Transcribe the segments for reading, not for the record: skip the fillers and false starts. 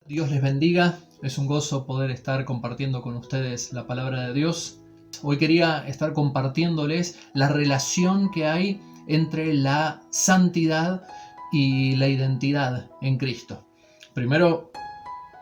Dios les bendiga, es un gozo poder estar compartiendo con ustedes la palabra de Dios. Hoy quería estar compartiéndoles la relación que hay entre la santidad y la identidad en Cristo. Primero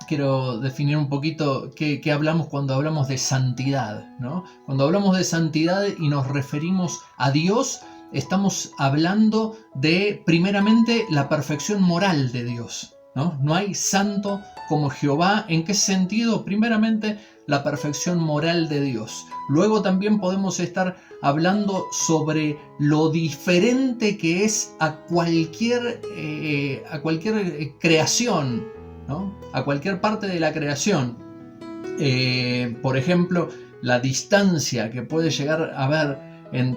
quiero definir un poquito qué hablamos cuando hablamos de santidad, ¿no? Cuando hablamos de santidad y nos referimos a Dios, estamos hablando de, primeramente, la perfección moral de Dios. No hay santo como Jehová. ¿En qué sentido? Primeramente, la perfección moral de Dios. Luego también podemos estar hablando sobre lo diferente que es a cualquier creación, ¿no? A cualquier parte de la creación. Por ejemplo, la distancia que puede llegar a haber en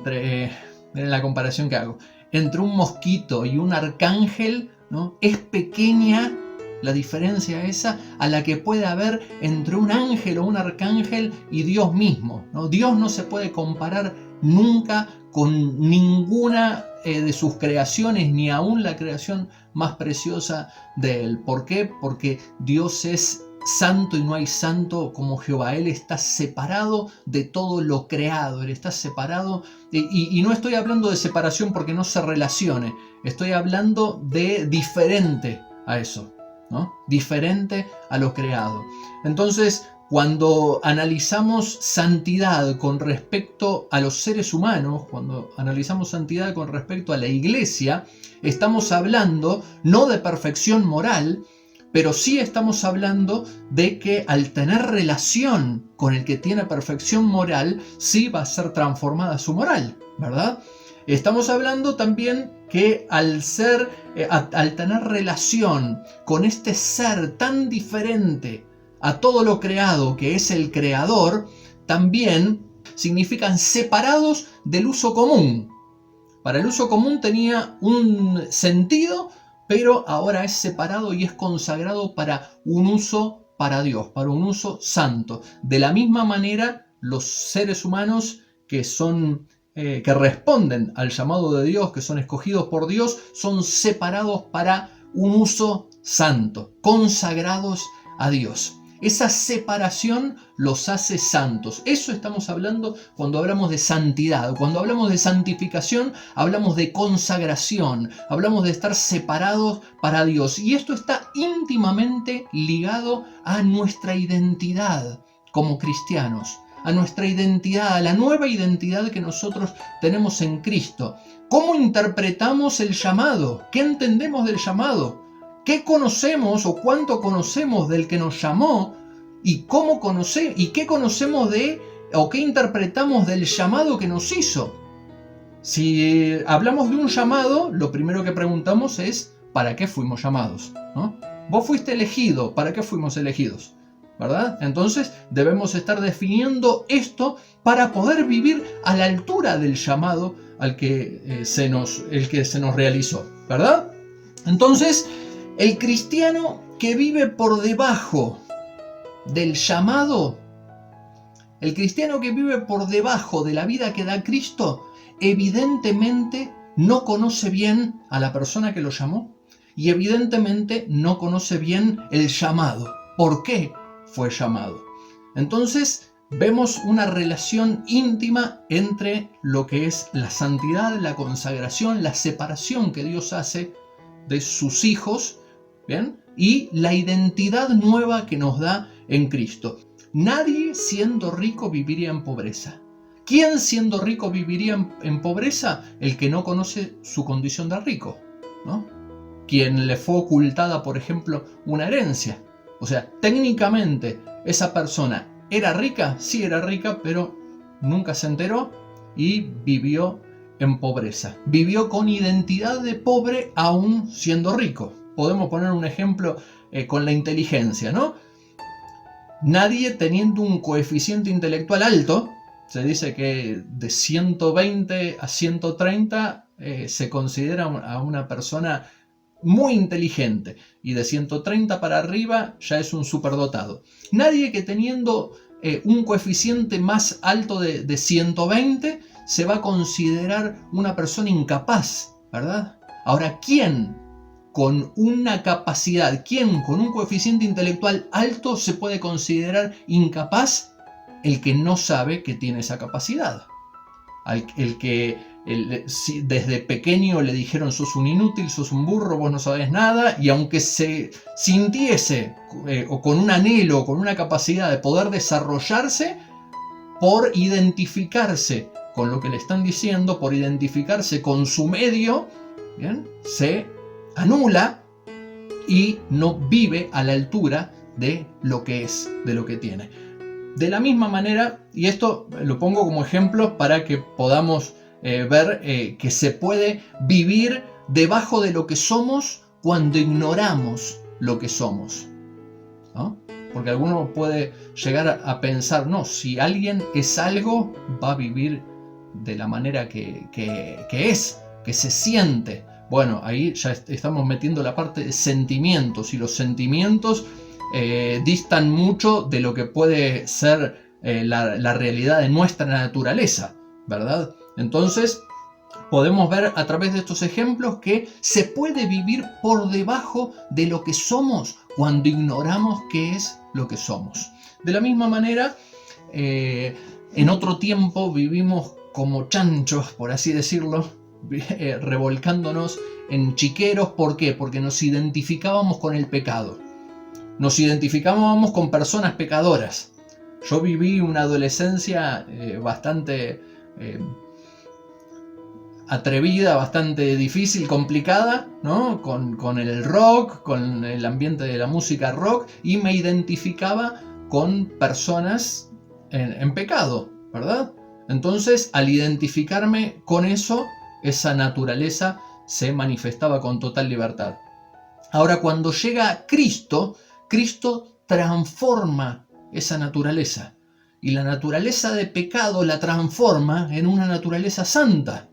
la comparación que hago, entre un mosquito y un arcángel, ¿no? Es pequeña la diferencia esa a la que puede haber entre un ángel o un arcángel y Dios mismo, ¿no? Dios no se puede comparar nunca con ninguna de sus creaciones, ni aún la creación más preciosa de Él. ¿Por qué? Porque Dios es santo y no hay santo como Jehová. Él está separado de todo lo creado. Él está separado. Y no estoy hablando de separación porque no se relacione. Estoy hablando de diferente a eso, ¿no? Diferente a lo creado. Entonces, cuando analizamos santidad con respecto a los seres humanos, cuando analizamos santidad con respecto a la iglesia, estamos hablando no de perfección moral, pero sí estamos hablando de que al tener relación con el que tiene perfección moral, sí va a ser transformada su moral, ¿verdad? Estamos hablando también que al tener relación con este ser tan diferente a todo lo creado, que es el creador, también significan separados del uso común. Para el uso común tenía un sentido, pero ahora es separado y es consagrado para un uso para Dios, para un uso santo. De la misma manera, los seres humanos que responden al llamado de Dios, que son escogidos por Dios, son separados para un uso santo, consagrados a Dios. Esa separación los hace santos. Eso estamos hablando cuando hablamos de santidad. Cuando hablamos de santificación, hablamos de consagración. Hablamos de estar separados para Dios. Y esto está íntimamente ligado a nuestra identidad como cristianos. A nuestra identidad, a la nueva identidad que nosotros tenemos en Cristo. ¿Cómo interpretamos el llamado? ¿Qué entendemos del llamado? ¿Qué conocemos o cuánto conocemos del que nos llamó? ¿Y qué conocemos o qué interpretamos del llamado que nos hizo? Si hablamos de un llamado, lo primero que preguntamos es ¿para qué fuimos llamados? ¿No? Vos fuiste elegido, ¿para qué fuimos elegidos? ¿Verdad? Entonces debemos estar definiendo esto para poder vivir a la altura del llamado el que se nos realizó, ¿verdad? Entonces, el cristiano que vive por debajo del llamado, el cristiano que vive por debajo de la vida que da Cristo, evidentemente no conoce bien a la persona que lo llamó y evidentemente no conoce bien el llamado. ¿Por qué fue llamado? Entonces vemos una relación íntima entre lo que es la santidad, la consagración, la separación que Dios hace de sus hijos, ¿bien? Y la identidad nueva que nos da en Cristo. Nadie siendo rico viviría en pobreza. ¿Quién siendo rico viviría en pobreza? El que no conoce su condición de rico, ¿no? Quien le fue ocultada, por ejemplo, una herencia. O sea, técnicamente esa persona era rica, sí era rica, pero nunca se enteró y vivió en pobreza. Vivió con identidad de pobre aún siendo rico. Podemos poner un ejemplo con la inteligencia, ¿no? Nadie teniendo un coeficiente intelectual alto, se dice que de 120 a 130 se considera a una persona muy inteligente, y de 130 para arriba ya es un superdotado. Nadie que teniendo un coeficiente más alto de 120 se va a considerar una persona incapaz, ¿verdad? Ahora, ¿quién con una capacidad. ¿Quién con un coeficiente intelectual alto se puede considerar incapaz? El que no sabe que tiene esa capacidad. Si desde pequeño le dijeron sos un inútil, sos un burro, vos no sabés nada, y aunque se sintiese o con un anhelo, con una capacidad de poder desarrollarse, por identificarse con lo que le están diciendo, por identificarse con su medio, ¿bien?, se anula y no vive a la altura de lo que es, de lo que tiene. De la misma manera, y esto lo pongo como ejemplo para que podamos ver que se puede vivir debajo de lo que somos cuando ignoramos lo que somos, ¿no? Porque alguno puede llegar a pensar, no, si alguien es algo, va a vivir de la manera que es, que se siente. Bueno, ahí ya estamos metiendo la parte de sentimientos, y los sentimientos distan mucho de lo que puede ser la realidad de nuestra naturaleza, ¿verdad? Entonces, podemos ver a través de estos ejemplos que se puede vivir por debajo de lo que somos cuando ignoramos qué es lo que somos. De la misma manera, en otro tiempo vivimos como chanchos, por así decirlo, revolcándonos en chiqueros. ¿Por qué? Porque nos identificábamos con el pecado. Nos identificábamos con personas pecadoras. Yo viví una adolescencia bastante atrevida, bastante difícil, complicada, ¿no? Con el rock, con el ambiente de la música rock, y me identificaba con personas en pecado, ¿verdad? Entonces, al identificarme con eso, esa naturaleza se manifestaba con total libertad. Ahora, cuando llega Cristo, Cristo transforma esa naturaleza, y la naturaleza de pecado la transforma en una naturaleza santa.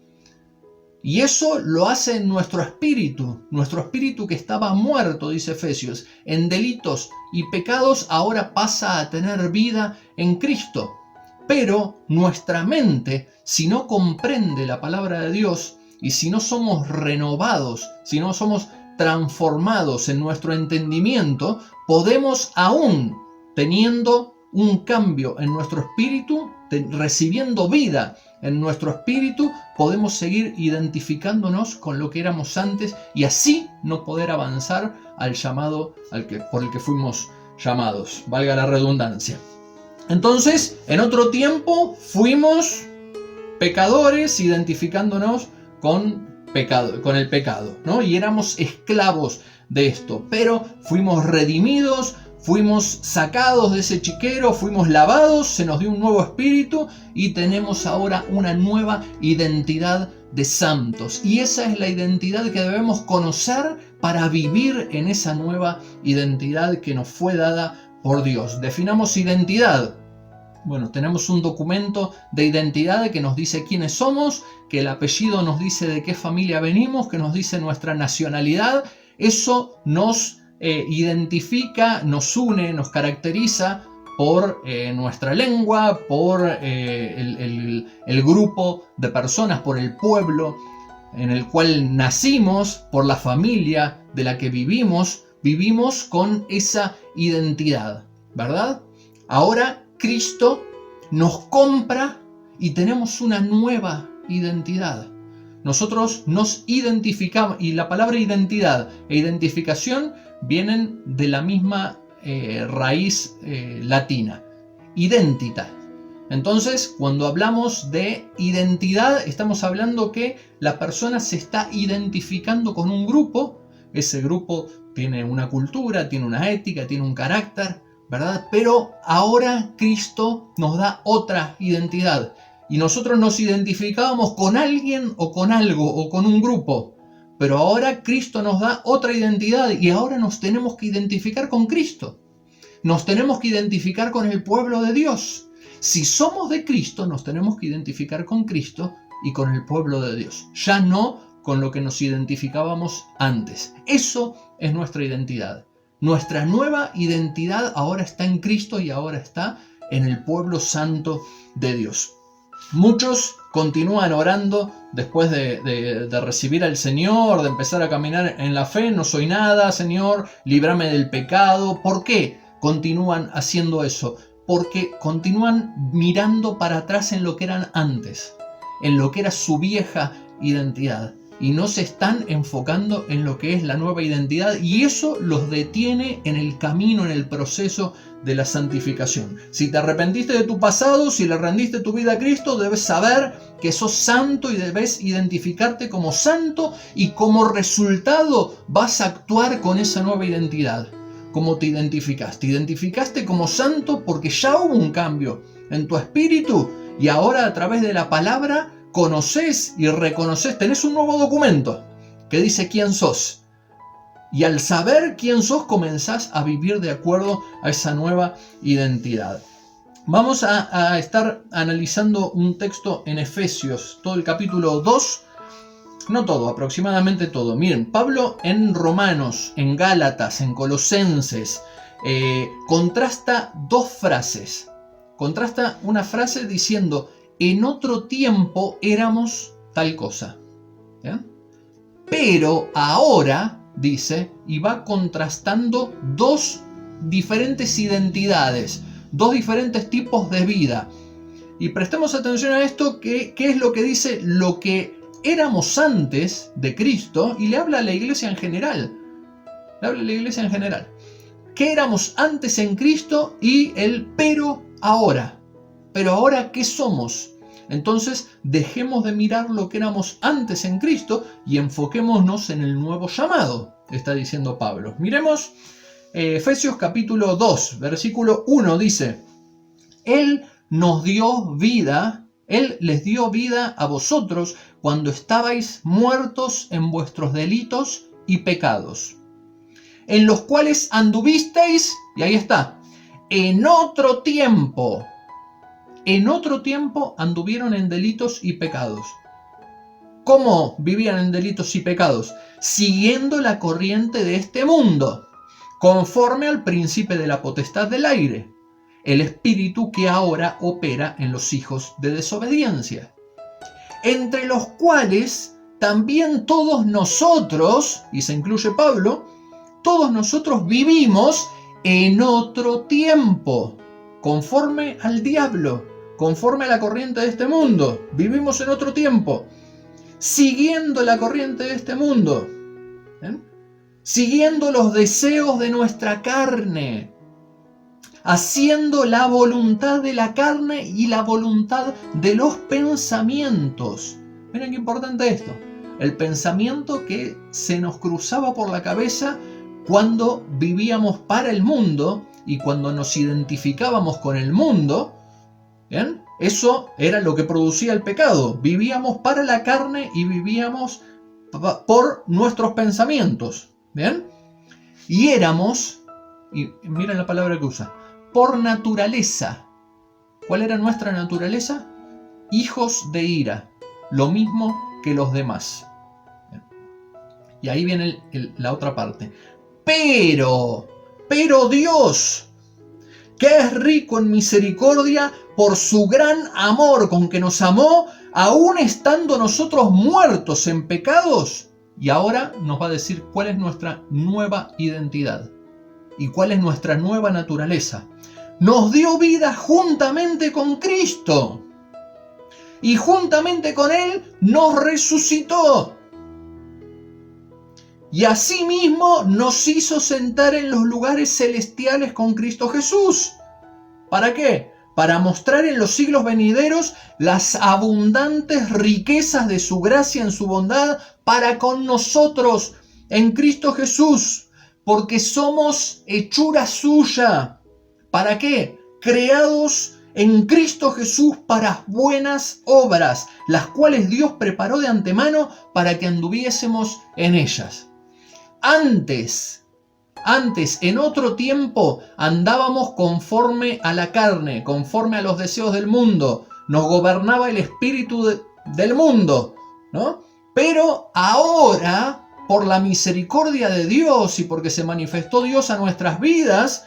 Y eso lo hace en nuestro espíritu que estaba muerto, dice Efesios, en delitos y pecados, ahora pasa a tener vida en Cristo. Pero nuestra mente, si no comprende la palabra de Dios, y si no somos renovados, si no somos transformados en nuestro entendimiento, podemos, aún teniendo un cambio en nuestro espíritu, recibiendo vida en nuestro espíritu, podemos seguir identificándonos con lo que éramos antes, y así no poder avanzar al llamado por el que fuimos llamados, valga la redundancia. Entonces, en otro tiempo fuimos pecadores, identificándonos con el pecado, ¿no? Y éramos esclavos de esto, pero fuimos redimidos, fuimos sacados de ese chiquero, fuimos lavados, se nos dio un nuevo espíritu y tenemos ahora una nueva identidad de santos. Y esa es la identidad que debemos conocer para vivir en esa nueva identidad que nos fue dada por Dios. Definamos identidad. Bueno, tenemos un documento de identidad que nos dice quiénes somos, que el apellido nos dice de qué familia venimos, que nos dice nuestra nacionalidad. Eso nos identifica, nos une, nos caracteriza por nuestra lengua, por el grupo de personas, por el pueblo en el cual nacimos, por la familia de la que vivimos con esa identidad, ¿verdad? Ahora Cristo nos compra y tenemos una nueva identidad. Nosotros nos identificamos, y la palabra identidad e identificación vienen de la misma raíz latina, identitas. Entonces, cuando hablamos de identidad, estamos hablando que la persona se está identificando con un grupo. Ese grupo tiene una cultura, tiene una ética, tiene un carácter, ¿verdad? Pero ahora Cristo nos da otra identidad. Y nosotros nos identificábamos con alguien o con algo o con un grupo. Pero ahora Cristo nos da otra identidad y ahora nos tenemos que identificar con Cristo. Nos tenemos que identificar con el pueblo de Dios. Si somos de Cristo, nos tenemos que identificar con Cristo y con el pueblo de Dios. Ya no con lo que nos identificábamos antes. Eso es nuestra identidad. Nuestra nueva identidad ahora está en Cristo y ahora está en el pueblo santo de Dios. Muchos continúan orando después de recibir al Señor, de empezar a caminar en la fe. No soy nada, Señor, líbrame del pecado. ¿Por qué continúan haciendo eso? Porque continúan mirando para atrás en lo que eran antes, en lo que era su vieja identidad, y no se están enfocando en lo que es la nueva identidad, y eso los detiene en el camino, en el proceso de la santificación. Si te arrepentiste de tu pasado, si le rendiste tu vida a Cristo, debes saber que sos santo y debes identificarte como santo, y como resultado vas a actuar con esa nueva identidad. ¿Cómo te identificaste? Te identificaste como santo porque ya hubo un cambio en tu espíritu, y ahora a través de la palabra conoces y reconoces, tenés un nuevo documento que dice quién sos. Y al saber quién sos, comenzás a vivir de acuerdo a esa nueva identidad. Vamos a estar analizando un texto en Efesios, todo el capítulo 2, no todo, aproximadamente todo. Miren, Pablo en Romanos, en Gálatas, en Colosenses, contrasta dos frases. Contrasta una frase diciendo: en otro tiempo éramos tal cosa. ¿Bien? Pero ahora, dice, y va contrastando dos diferentes identidades, dos diferentes tipos de vida. Y prestemos atención a esto, que es lo que dice lo que éramos antes de Cristo, y le habla a la iglesia en general. Le habla a la iglesia en general. ¿Qué éramos antes en Cristo? Y el pero ahora. Pero ahora, ¿qué somos? Entonces, dejemos de mirar lo que éramos antes en Cristo y enfoquémonos en el nuevo llamado, está diciendo Pablo. Miremos Efesios capítulo 2, versículo 1, dice: Él nos dio vida, Él les dio vida a vosotros cuando estabais muertos en vuestros delitos y pecados, en los cuales anduvisteis, y ahí está, en otro tiempo. En otro tiempo anduvieron en delitos y pecados. ¿Cómo vivían en delitos y pecados? Siguiendo la corriente de este mundo, conforme al príncipe de la potestad del aire, el espíritu que ahora opera en los hijos de desobediencia, entre los cuales también todos nosotros, y se incluye Pablo, todos nosotros vivimos en otro tiempo, conforme al diablo, conforme a la corriente de este mundo. Vivimos en otro tiempo, siguiendo la corriente de este mundo, siguiendo los deseos de nuestra carne, haciendo la voluntad de la carne y la voluntad de los pensamientos. Miren qué importante esto. El pensamiento que se nos cruzaba por la cabeza cuando vivíamos para el mundo y cuando nos identificábamos con el mundo. ¿Bien? Eso era lo que producía el pecado. Vivíamos para la carne y vivíamos por nuestros pensamientos. ¿Bien? Y éramos, y miren la palabra que usa, por naturaleza. ¿Cuál era nuestra naturaleza? Hijos de ira, lo mismo que los demás. ¿Bien? Y ahí viene la otra parte. Pero Dios, que es rico en misericordia, por su gran amor con que nos amó, aún estando nosotros muertos en pecados. Y ahora nos va a decir cuál es nuestra nueva identidad y cuál es nuestra nueva naturaleza. Nos dio vida juntamente con Cristo, y juntamente con Él nos resucitó. Y asimismo nos hizo sentar en los lugares celestiales con Cristo Jesús. ¿Para qué? Para mostrar en los siglos venideros las abundantes riquezas de su gracia en su bondad para con nosotros en Cristo Jesús. Porque somos hechura suya. ¿Para qué? Creados en Cristo Jesús para buenas obras, las cuales Dios preparó de antemano para que anduviésemos en ellas. Antes, en otro tiempo, andábamos conforme a la carne, conforme a los deseos del mundo. Nos gobernaba el espíritu del mundo, ¿no? Pero ahora, por la misericordia de Dios y porque se manifestó Dios a nuestras vidas,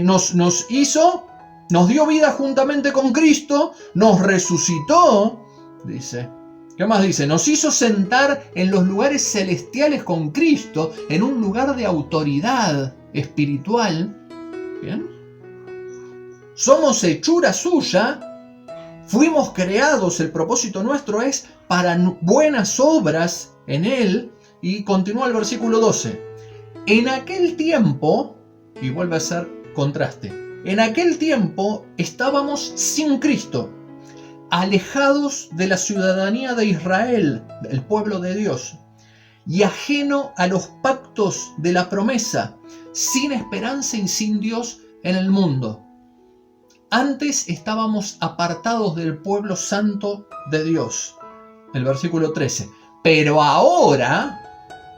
nos hizo nos dio vida juntamente con Cristo, nos resucitó, dice. ¿Qué más dice? Nos hizo sentar en los lugares celestiales con Cristo, en un lugar de autoridad espiritual. ¿Bien? Somos hechura suya, fuimos creados, el propósito nuestro es para buenas obras en Él. Y continúa el versículo 12. En aquel tiempo, y vuelve a ser contraste, en aquel tiempo estábamos sin Cristo, alejados de la ciudadanía de Israel, el pueblo de Dios, y ajeno a los pactos de la promesa, sin esperanza y sin Dios en el mundo. Antes estábamos apartados del pueblo santo de Dios. El versículo 13. Pero ahora,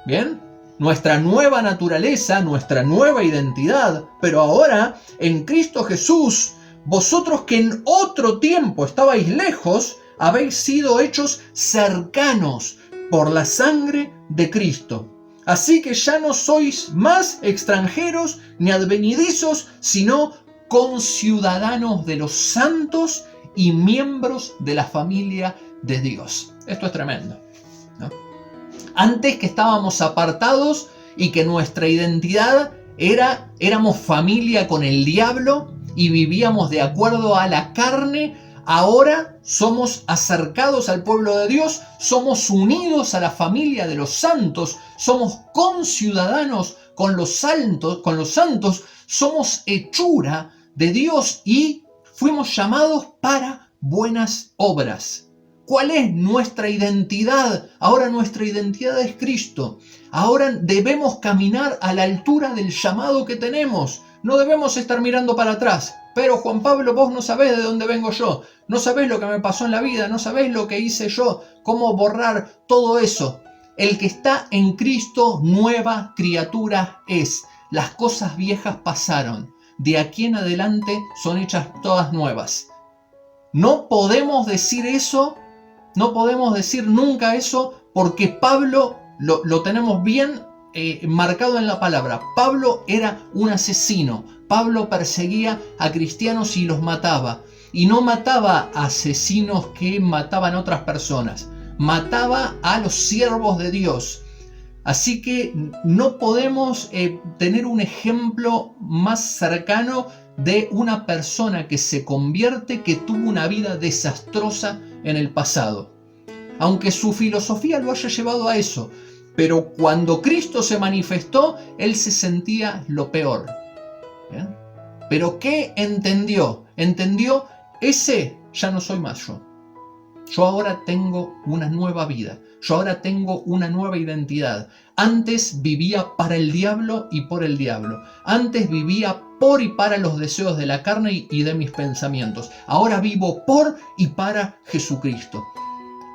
¿bien? Nuestra nueva naturaleza, nuestra nueva identidad, pero ahora en Cristo Jesús, vosotros que en otro tiempo estabais lejos, habéis sido hechos cercanos por la sangre de Cristo. Así que ya no sois más extranjeros ni advenedizos, sino conciudadanos de los santos y miembros de la familia de Dios. Esto es tremendo, ¿no? Antes que estábamos apartados y que nuestra identidad éramos familia con el diablo y vivíamos de acuerdo a la carne, ahora somos acercados al pueblo de Dios, somos unidos a la familia de los santos, somos conciudadanos con los santos, somos hechura de Dios y fuimos llamados para buenas obras. ¿Cuál es nuestra identidad? Ahora nuestra identidad es Cristo. Ahora debemos caminar a la altura del llamado que tenemos. No debemos estar mirando para atrás. Pero Juan Pablo, vos no sabés de dónde vengo yo. No sabés lo que me pasó en la vida. No sabés lo que hice yo. Cómo borrar todo eso. El que está en Cristo, nueva criatura es. Las cosas viejas pasaron. De aquí en adelante son hechas todas nuevas. No podemos decir eso. No podemos decir nunca eso porque Pablo lo tenemos bien marcado en la palabra. Pablo era un asesino. Pablo perseguía a cristianos y los mataba. Y no mataba a asesinos que mataban a otras personas. Mataba a los siervos de Dios. Así que no podemos tener un ejemplo más cercano de una persona que se convierte, que tuvo una vida desastrosa en el pasado. Aunque su filosofía lo haya llevado a eso, pero cuando Cristo se manifestó, él se sentía lo peor. ¿Bien? Pero ¿qué entendió? Entendió, ese ya no soy más yo. Yo ahora tengo una nueva vida. Yo ahora tengo una nueva identidad. Antes vivía para el diablo y por el diablo. Antes vivía por y para los deseos de la carne y de mis pensamientos. Ahora vivo por y para Jesucristo.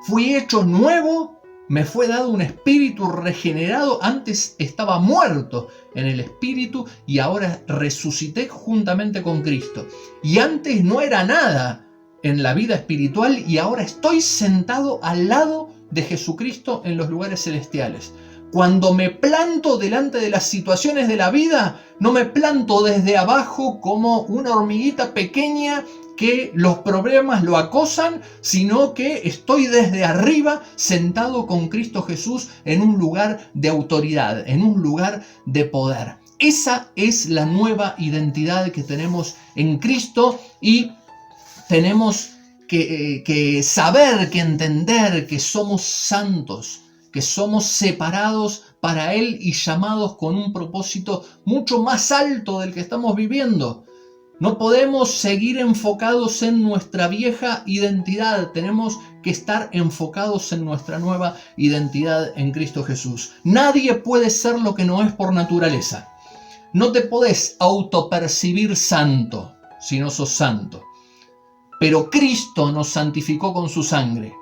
Fui hecho nuevo, me fue dado un espíritu regenerado. Antes estaba muerto en el espíritu y ahora resucité juntamente con Cristo. Y antes no era nada en la vida espiritual y ahora estoy sentado al lado de Jesucristo en los lugares celestiales. Cuando me planto delante de las situaciones de la vida, no me planto desde abajo como una hormiguita pequeña que los problemas lo acosan, sino que estoy desde arriba sentado con Cristo Jesús en un lugar de autoridad, en un lugar de poder. Esa es la nueva identidad que tenemos en Cristo y tenemos que saber, que entender que somos santos, que somos separados para Él y llamados con un propósito mucho más alto del que estamos viviendo. No podemos seguir enfocados en nuestra vieja identidad. Tenemos que estar enfocados en nuestra nueva identidad en Cristo Jesús. Nadie puede ser lo que no es por naturaleza. No te podés autopercibir santo si no sos santo. Pero Cristo nos santificó con su sangre.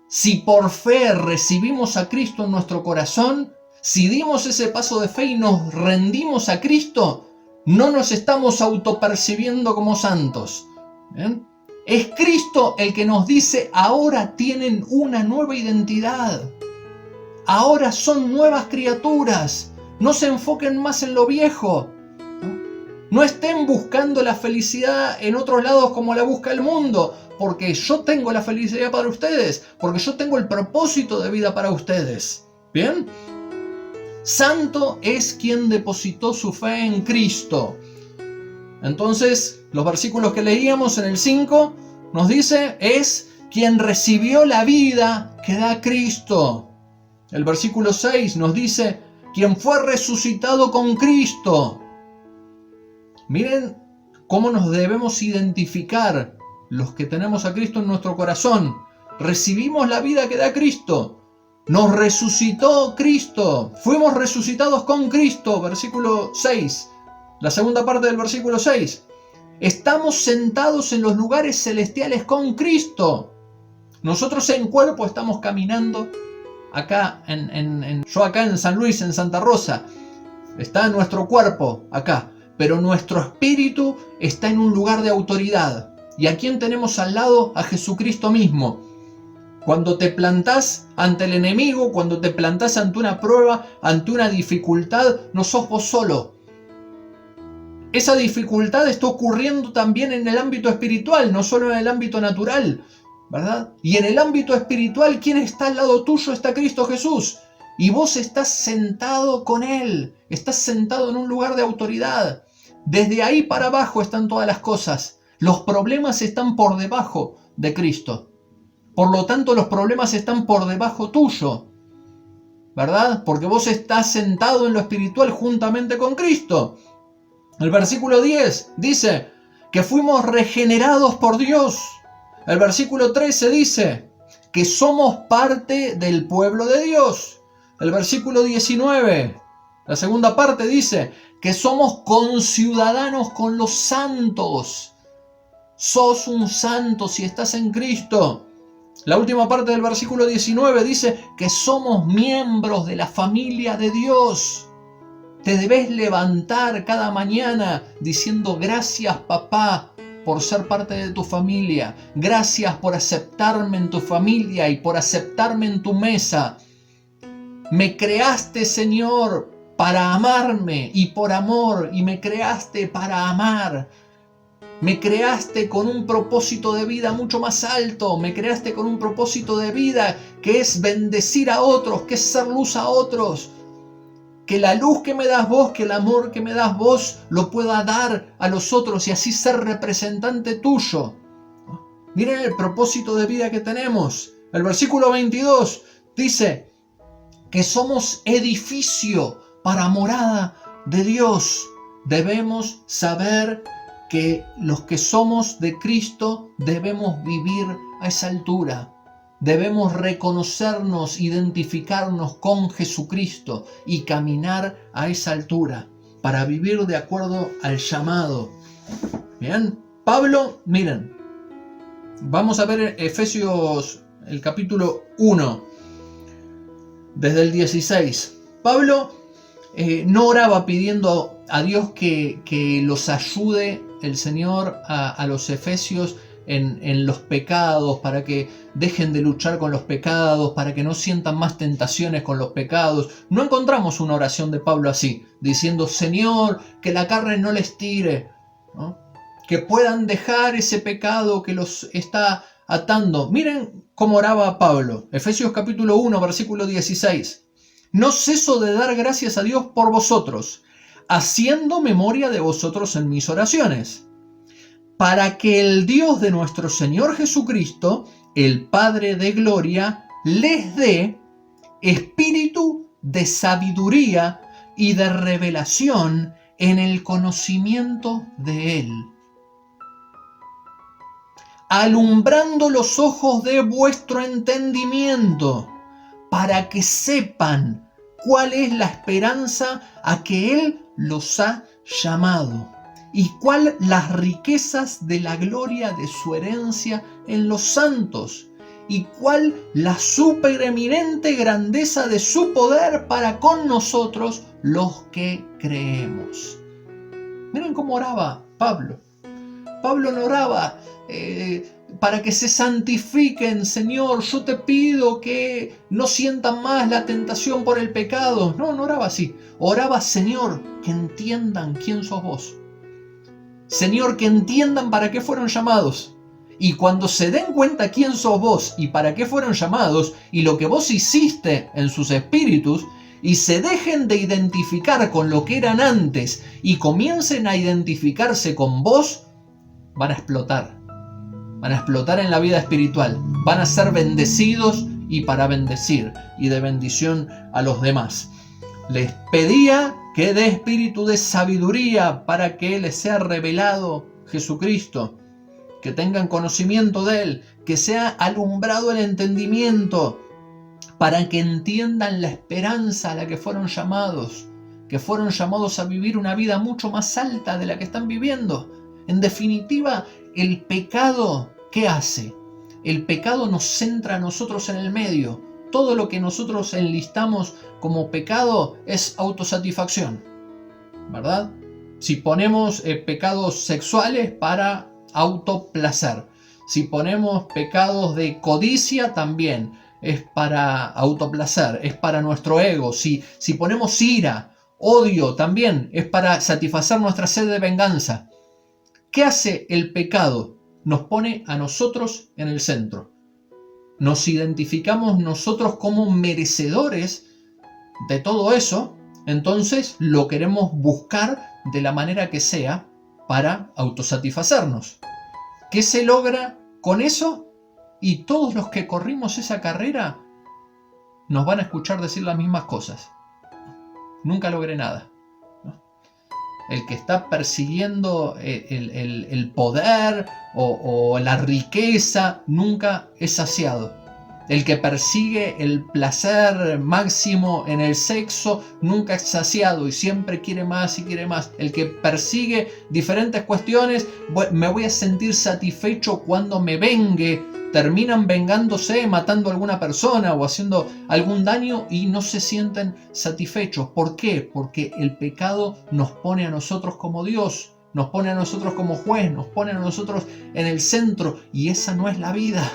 Si por fe recibimos a Cristo en nuestro corazón, si dimos ese paso de fe y nos rendimos a Cristo, no nos estamos autopercibiendo como santos. ¿Bien? Es Cristo el que nos dice, ahora tienen una nueva identidad. Ahora son nuevas criaturas. No se enfoquen más en lo viejo. ¿No? No estén buscando la felicidad en otros lados como la busca el mundo, porque yo tengo la felicidad para ustedes, porque yo tengo el propósito de vida para ustedes. ¿Bien? Santo es quien depositó su fe en Cristo. Entonces, los versículos que leíamos en el 5 nos dice, es quien recibió la vida que da Cristo. El versículo 6 nos dice, quien fue resucitado con Cristo. Miren cómo nos debemos identificar los que tenemos a Cristo en nuestro corazón. Recibimos la vida que da Cristo. Nos resucitó Cristo. Fuimos resucitados con Cristo. Versículo 6. La segunda parte del versículo 6. Estamos sentados en los lugares celestiales con Cristo. Nosotros en cuerpo estamos caminando acá, yo acá en San Luis, en Santa Rosa. Está nuestro cuerpo acá. Pero nuestro espíritu está en un lugar de autoridad. ¿Y a quién tenemos al lado? A Jesucristo mismo. Cuando te plantás ante el enemigo, cuando te plantás ante una prueba, ante una dificultad, no sos vos solo. Esa dificultad está ocurriendo también en el ámbito espiritual, no solo en el ámbito natural, ¿verdad? Y en el ámbito espiritual, ¿quién está al lado tuyo? Está Cristo Jesús. Y vos estás sentado con Él, estás sentado en un lugar de autoridad. Desde ahí para abajo están todas las cosas. Los problemas están por debajo de Cristo. Por lo tanto, los problemas están por debajo tuyo, ¿verdad? Porque vos estás sentado en lo espiritual juntamente con Cristo. El versículo 10 dice que fuimos regenerados por Dios. El versículo 13 dice que somos parte del pueblo de Dios. El versículo 19, la segunda parte dice que somos conciudadanos con los santos. Sos un santo si estás en Cristo. La última parte del versículo 19 dice que somos miembros de la familia de Dios. Te debes levantar cada mañana diciendo gracias, papá, por ser parte de tu familia. Gracias por aceptarme en tu familia y por aceptarme en tu mesa. Me creaste, Señor, para amarme y por amor, y me creaste para amar. Me creaste con un propósito de vida mucho más alto. Me creaste con un propósito de vida que es bendecir a otros, que es ser luz a otros. Que la luz que me das vos, que el amor que me das vos, lo pueda dar a los otros y así ser representante tuyo. Miren el propósito de vida que tenemos. El versículo 22 dice que somos edificio para morada de Dios. Debemos saber que los que somos de Cristo debemos vivir a esa altura. Debemos reconocernos, identificarnos con Jesucristo y caminar a esa altura para vivir de acuerdo al llamado. Bien, Pablo, miren, vamos a ver Efesios, el capítulo 1, desde el 16. Pablo no oraba pidiendo a Dios que los ayude el Señor a los efesios en los pecados, para que dejen de luchar con los pecados, para que no sientan más tentaciones con los pecados. No encontramos una oración de Pablo así, diciendo, Señor, que la carne no les tire, ¿no? Que puedan dejar ese pecado que los está atando. Miren cómo oraba Pablo. Efesios capítulo 1, versículo 16. No ceso de dar gracias a Dios por vosotros, haciendo memoria de vosotros en mis oraciones, para que el Dios de nuestro Señor Jesucristo, el Padre de gloria, les dé espíritu de sabiduría y de revelación en el conocimiento de Él, alumbrando los ojos de vuestro entendimiento, para que sepan cuál es la esperanza a que Él los ha llamado y cuál las riquezas de la gloria de su herencia en los santos y cuál la supereminente grandeza de su poder para con nosotros los que creemos. Miren cómo oraba Pablo. Pablo no oraba para que se santifiquen, Señor, yo te pido que no sientan más la tentación por el pecado. No oraba así. Oraba, Señor, que entiendan quién sos vos. Señor, que entiendan para qué fueron llamados. Y cuando se den cuenta quién sos vos y para qué fueron llamados y lo que vos hiciste en sus espíritus, y se dejen de identificar con lo que eran antes y comiencen a identificarse con vos, van a explotar. Van a explotar en la vida espiritual. Van a ser bendecidos y para bendecir y de bendición a los demás. Les pedía que dé espíritu de sabiduría para que les sea revelado Jesucristo, que tengan conocimiento de Él, que sea alumbrado el entendimiento, para que entiendan la esperanza a la que fueron llamados a vivir una vida mucho más alta de la que están viviendo. En definitiva, el pecado, ¿qué hace? El pecado nos centra a nosotros en el medio. Todo lo que nosotros enlistamos como pecado es autosatisfacción, ¿verdad? Si ponemos pecados sexuales, para autoplacer. Si ponemos pecados de codicia, también es para autoplacer, es para nuestro ego. Si ponemos ira, odio, también es para satisfacer nuestra sed de venganza. ¿Qué hace el pecado? Nos pone a nosotros en el centro. Nos identificamos nosotros como merecedores de todo eso, entonces lo queremos buscar de la manera que sea para autosatisfacernos. ¿Qué se logra con eso? Y todos los que corrimos esa carrera nos van a escuchar decir las mismas cosas. Nunca logré nada. El que está persiguiendo el poder o la riqueza nunca es saciado. El que persigue el placer máximo en el sexo nunca es saciado y siempre quiere más y quiere más. El que persigue diferentes cuestiones, me voy a sentir satisfecho cuando me vengue. Terminan vengándose, matando a alguna persona o haciendo algún daño y no se sienten satisfechos. ¿Por qué? Porque el pecado nos pone a nosotros como Dios, nos pone a nosotros como juez, nos pone a nosotros en el centro, y esa no es la vida,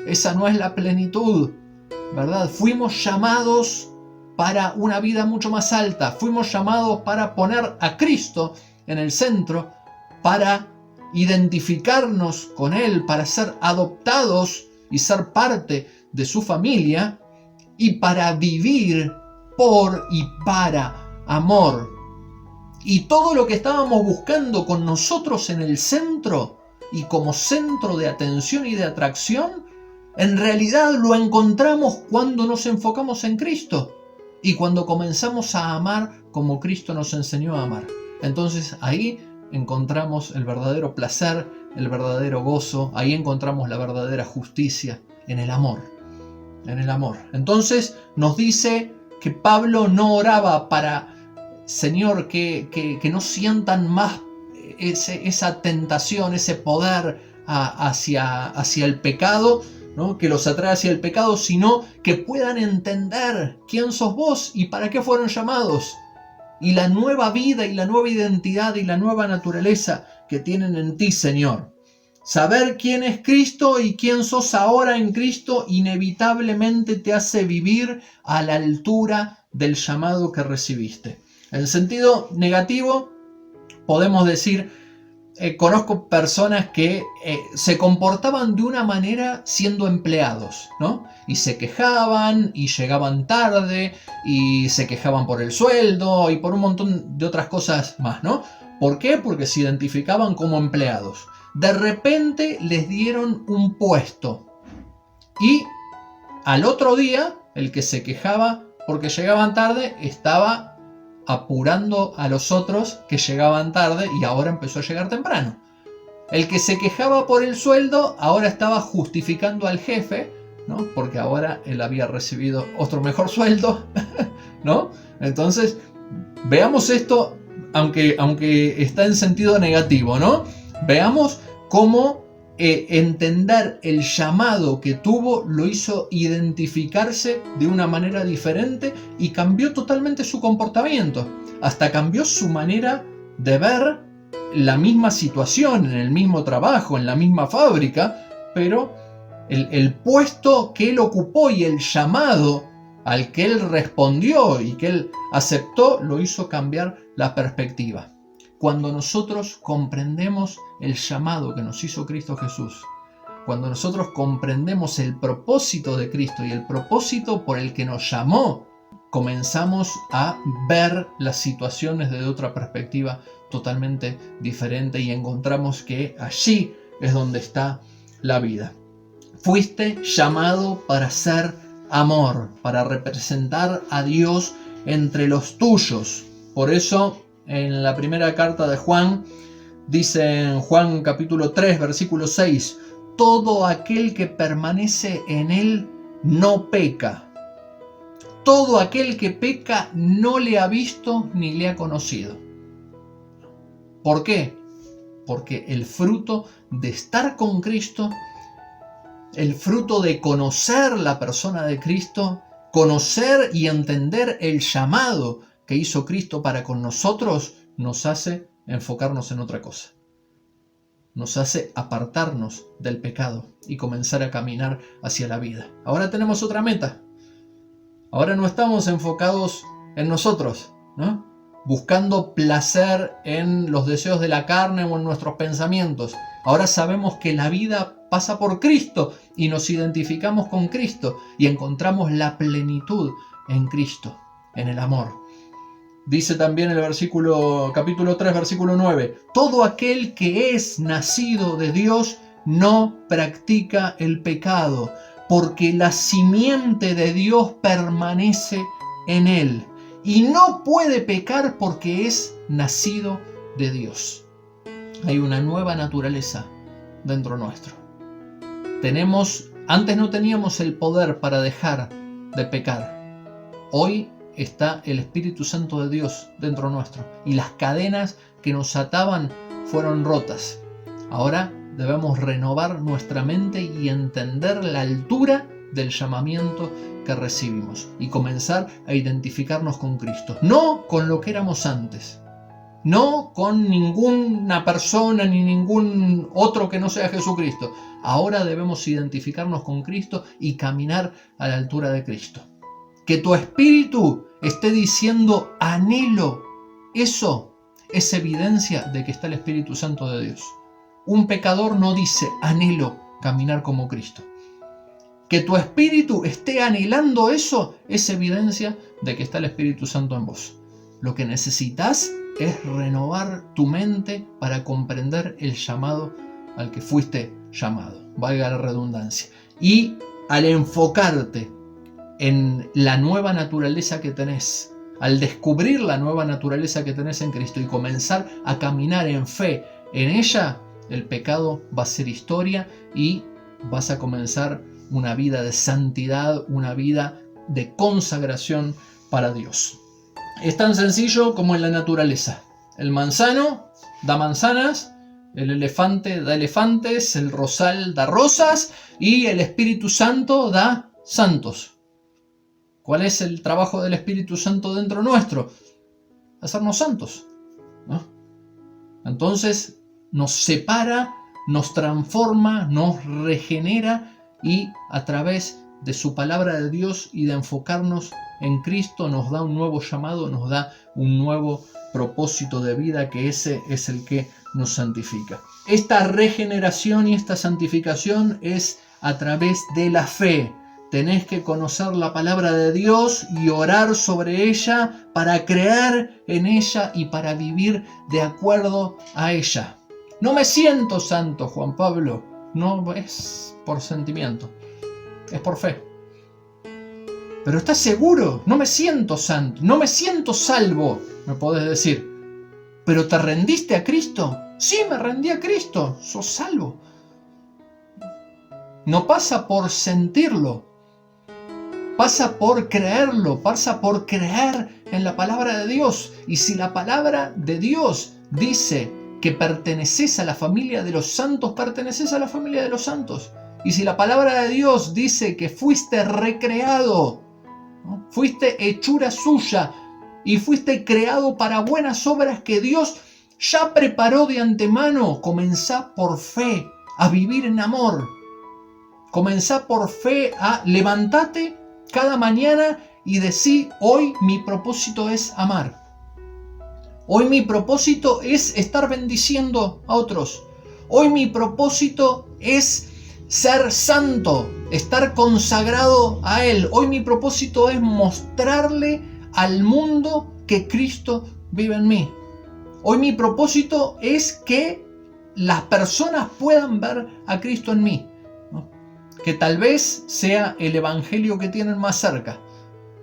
esa no es la plenitud, ¿verdad? Fuimos llamados para una vida mucho más alta, fuimos llamados para poner a Cristo en el centro, para identificarnos con Él, para ser adoptados y ser parte de su familia, y para vivir por y para amor. Y todo lo que estábamos buscando con nosotros en el centro y como centro de atención y de atracción, en realidad lo encontramos cuando nos enfocamos en Cristo y cuando comenzamos a amar como Cristo nos enseñó a amar. Entonces ahí encontramos el verdadero placer, el verdadero gozo, ahí encontramos la verdadera justicia, en el amor. En el amor. Entonces nos dice que Pablo no oraba para, Señor, que no sientan más esa tentación, ese poder hacia el pecado, ¿no? Que los atrae hacia el pecado, sino que puedan entender quién sos vos y para qué fueron llamados. Y la nueva vida y la nueva identidad y la nueva naturaleza que tienen en ti, Señor. Saber quién es Cristo y quién sos ahora en Cristo inevitablemente te hace vivir a la altura del llamado que recibiste. En sentido negativo, podemos decir, conozco personas que se comportaban de una manera siendo empleados, ¿no? Y se quejaban y llegaban tarde y se quejaban por el sueldo y por un montón de otras cosas más, ¿no? ¿Por qué? Porque se identificaban como empleados. De repente les dieron un puesto y al otro día el que se quejaba porque llegaban tarde estaba apurando a los otros que llegaban tarde y ahora empezó a llegar temprano. El que se quejaba por el sueldo ahora estaba justificando al jefe, ¿no? Porque ahora él había recibido otro mejor sueldo, ¿no? Entonces, veamos esto, aunque está en sentido negativo, ¿no? Veamos cómo entender el llamado que tuvo lo hizo identificarse de una manera diferente y cambió totalmente su comportamiento. Hasta cambió su manera de ver la misma situación, en el mismo trabajo, en la misma fábrica, pero el puesto que él ocupó y el llamado al que él respondió y que él aceptó lo hizo cambiar la perspectiva. cuando nosotros comprendemos el llamado que nos hizo Cristo Jesús. Cuando nosotros comprendemos el propósito de Cristo y el propósito por el que nos llamó, comenzamos a ver las situaciones desde otra perspectiva totalmente diferente y encontramos que allí es donde está la vida. Fuiste llamado para ser amor, para representar a Dios entre los tuyos. Por eso, en la primera carta de Juan, dice en Juan capítulo 3, versículo 6, todo aquel que permanece en él no peca. Todo aquel que peca no le ha visto ni le ha conocido. ¿Por qué? Porque el fruto de estar con Cristo, el fruto de conocer la persona de Cristo, conocer y entender el llamado que hizo Cristo para con nosotros, nos hace enfocarnos en otra cosa. Nos hace apartarnos del pecado y comenzar a caminar hacia la vida. Ahora tenemos otra meta. Ahora no estamos enfocados en nosotros, ¿no? Buscando placer en los deseos de la carne o en nuestros pensamientos. Ahora sabemos que la vida pasa por Cristo y nos identificamos con Cristo y encontramos la plenitud en Cristo, en el amor. Dice también el capítulo 3, versículo 9, todo aquel que es nacido de Dios no practica el pecado, porque la simiente de Dios permanece en él y no puede pecar porque es nacido de Dios. Hay una nueva naturaleza dentro nuestro. Antes no teníamos el poder para dejar de pecar. Hoy está el Espíritu Santo de Dios dentro nuestro y las cadenas que nos ataban fueron rotas. Ahora debemos renovar nuestra mente y entender la altura del llamamiento que recibimos y comenzar a identificarnos con Cristo, no con lo que éramos antes, no con ninguna persona ni ningún otro que no sea Jesucristo. Ahora debemos identificarnos con Cristo y caminar a la altura de Cristo. Que tu espíritu esté diciendo anhelo, eso es evidencia de que está el Espíritu Santo de Dios. Un pecador no dice anhelo caminar como Cristo. Que tu espíritu esté anhelando eso es evidencia de que está el Espíritu Santo en vos. Lo que necesitas es renovar tu mente para comprender el llamado al que fuiste llamado, valga la redundancia. Y al enfocarte en la nueva naturaleza que tenés, al descubrir la nueva naturaleza que tenés en Cristo y comenzar a caminar en fe en ella, el pecado va a ser historia y vas a comenzar una vida de santidad, una vida de consagración para Dios. Es tan sencillo como en la naturaleza. El manzano da manzanas, el elefante da elefantes, el rosal da rosas y el Espíritu Santo da santos. ¿Cuál es el trabajo del Espíritu Santo dentro nuestro? Hacernos santos, ¿no? Entonces nos separa, nos transforma, nos regenera y a través de su palabra de Dios y de enfocarnos en Cristo nos da un nuevo llamado, nos da un nuevo propósito de vida, que ese es el que nos santifica. Esta regeneración y esta santificación es a través de la fe. Tenés que conocer la palabra de Dios y orar sobre ella para creer en ella y para vivir de acuerdo a ella. No me siento santo, Juan Pablo. No es por sentimiento, es por fe. Pero ¿estás seguro? No me siento santo, no me siento salvo, me podés decir. ¿Pero te rendiste a Cristo? Sí, me rendí a Cristo, sos salvo. No pasa por sentirlo. Pasa por creerlo, pasa por creer en la palabra de Dios. Y si la palabra de Dios dice que perteneces a la familia de los santos, perteneces a la familia de los santos. Y si la palabra de Dios dice que fuiste recreado, ¿no? Fuiste hechura suya y fuiste creado para buenas obras que Dios ya preparó de antemano, comenzá por fe a vivir en amor. Comenzá por fe a levantarte cada mañana y decí, hoy mi propósito es amar. Hoy mi propósito es estar bendiciendo a otros. Hoy mi propósito es ser santo, estar consagrado a Él. Hoy mi propósito es mostrarle al mundo que Cristo vive en mí. Hoy mi propósito es que las personas puedan ver a Cristo en mí, ¿no? Que tal vez sea el evangelio que tienen más cerca.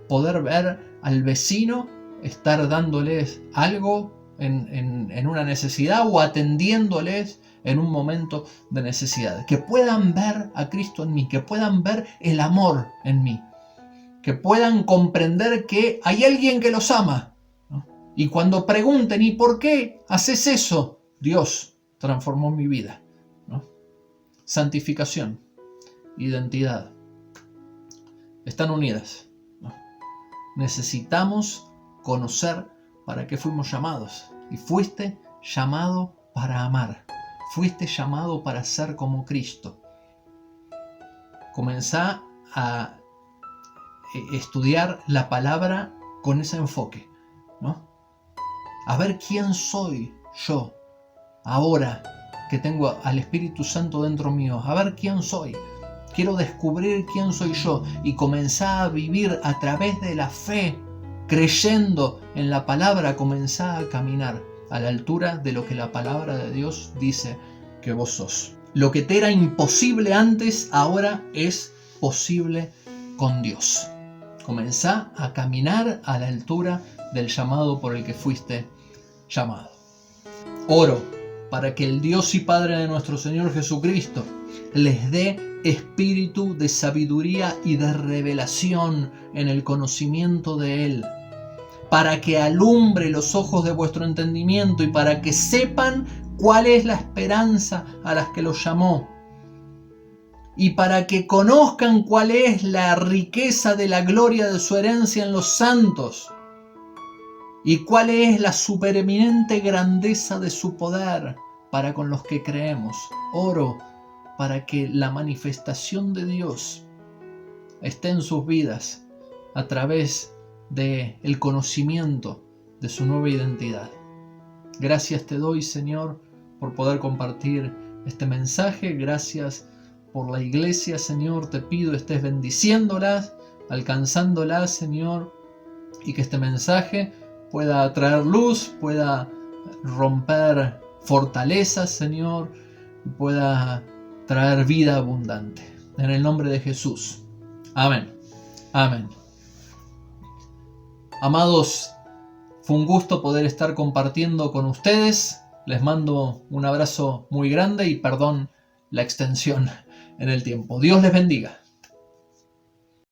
Poder ver al vecino, estar dándoles algo en una necesidad o atendiéndoles en un momento de necesidad. Que puedan ver a Cristo en mí, que puedan ver el amor en mí, que puedan comprender que hay alguien que los ama, ¿no? Y cuando pregunten, ¿y por qué haces eso? Dios transformó mi vida, ¿no? Santificación, identidad, están unidas, ¿no? Necesitamos conocer para qué fuimos llamados. Y fuiste llamado para amar. Fuiste llamado para ser como Cristo. Comenzá a estudiar la palabra con ese enfoque, ¿no? A ver quién soy yo ahora que tengo al Espíritu Santo dentro mío. A ver quién soy. Quiero descubrir quién soy yo y comenzá a vivir a través de la fe, creyendo en la palabra. Comenzá a caminar a la altura de lo que la palabra de Dios dice que vos sos. Lo que te era imposible antes, ahora es posible con Dios. Comenzá a caminar a la altura del llamado por el que fuiste llamado. Oro para que el Dios y Padre de nuestro Señor Jesucristo les dé espíritu de sabiduría y de revelación en el conocimiento de Él, para que alumbre los ojos de vuestro entendimiento y para que sepan cuál es la esperanza a la que los llamó, y para que conozcan cuál es la riqueza de la gloria de su herencia en los santos, y cuál es la supereminente grandeza de su poder para con los que creemos. Oro para que la manifestación de Dios esté en sus vidas a través del conocimiento de su nueva identidad. Gracias te doy, Señor, por poder compartir este mensaje. Gracias por la iglesia, Señor. Te pido estés bendiciéndolas, alcanzándolas, Señor, y que este mensaje pueda traer luz, pueda romper fortalezas, Señor, y pueda traer vida abundante. En el nombre de Jesús. Amén. Amén. Amados, fue un gusto poder estar compartiendo con ustedes. Les mando un abrazo muy grande y perdón la extensión en el tiempo. Dios les bendiga.